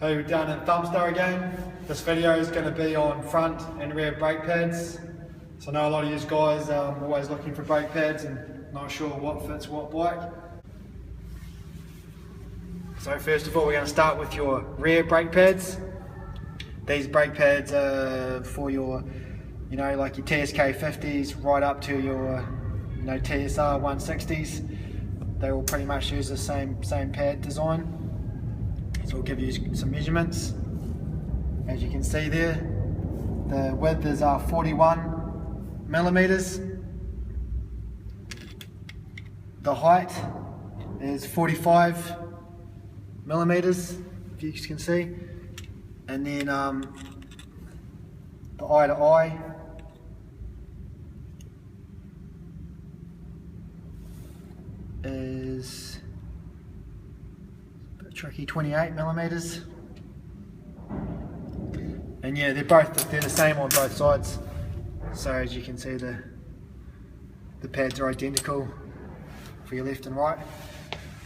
Hey, we're down at Thumpstar again. This video is going to be on front and rear brake pads. So I know a lot of you guys are always looking for brake pads and not sure what fits what bike. So first of all, we're going to start with your rear brake pads. These brake pads are for your, like your TSK 50s right up to your, TSR 160s. They all pretty much use the same pad design. So we'll give you some measurements. As you can see there, the width is 41 millimeters. The height is 45 millimeters, if you can see. And then the eye to eye is a bit tricky, 28 millimeters. And yeah, they're the same on both sides. So as you can see, the pads are identical for your left and right.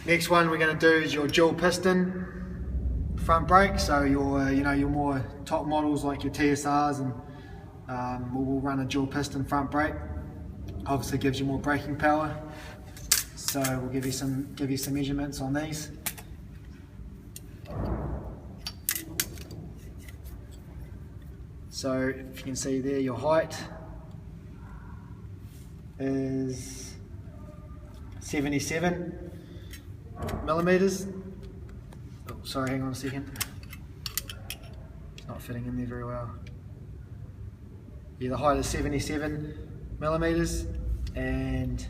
Next one we're going to do is your dual piston front brake. So your your more top models like your TSRs and will run a dual piston front brake. Obviously gives you more braking power. So we'll give you some measurements on these. So if you can see there, your height is 77 millimeters. Oh, sorry, hang on a second. It's not fitting in there very well. Yeah, the height is 77 millimeters, and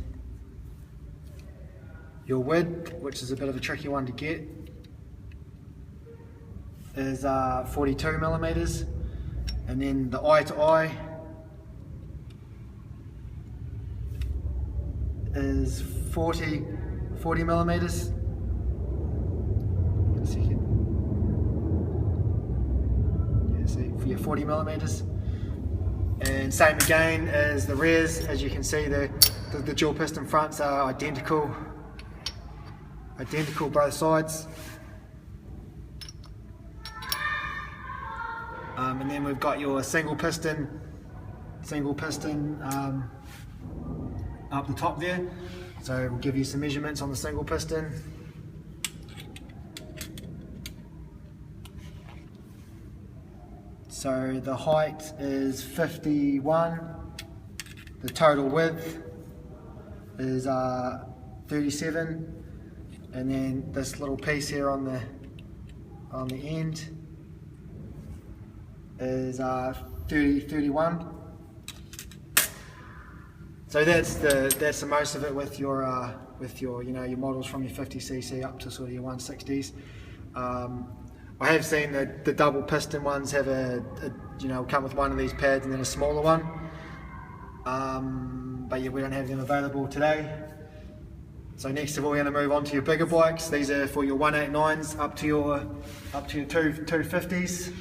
your width, which is a bit of a tricky one to get, is 42 millimeters. And then the eye to eye is 40 millimeters. A second. Yeah, see, for your 40 millimeters. And same again as the rears. As you can see, the dual piston fronts are identical both sides. And then we've got your single piston up the top there. So we'll give you some measurements on the single piston. So the height is 51, the total width is 37, and then this little piece here on the end is 31. So that's the most of it with your your models from your 50cc up to sort of your 160s. I have seen that the double piston ones have come with one of these pads and then a smaller one. But yeah, we don't have them available today. So next of all, we're going to move on to your bigger bikes. These are for your 189s up to your 250s.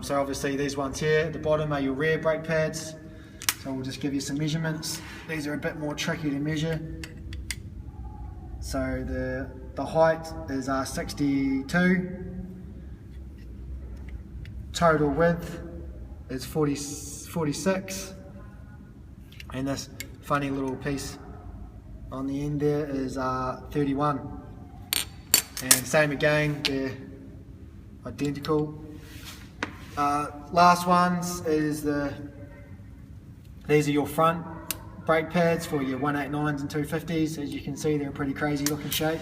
So obviously these ones here at the bottom are your rear brake pads. So we'll just give you some measurements. These are a bit more tricky to measure. So the height is 62. Total width is 46. And this funny little piece on the end there is 31. And same again, they're identical. Last ones is these are your front brake pads for your 189s and 250s. As you can see, they're a pretty crazy looking shape,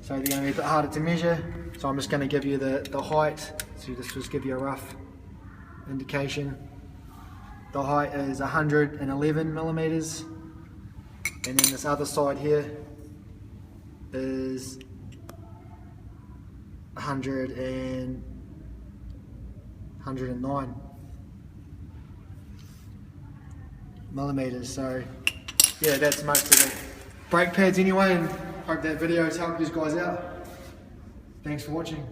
so they're going to be a bit harder to measure. So I'm just going to give you the height, so this will just give you a rough indication. The height is 111 millimeters, and then this other side here is 109 millimeters. So yeah, that's most of the brake pads anyway, and hope that video has helped you guys out. Thanks for watching.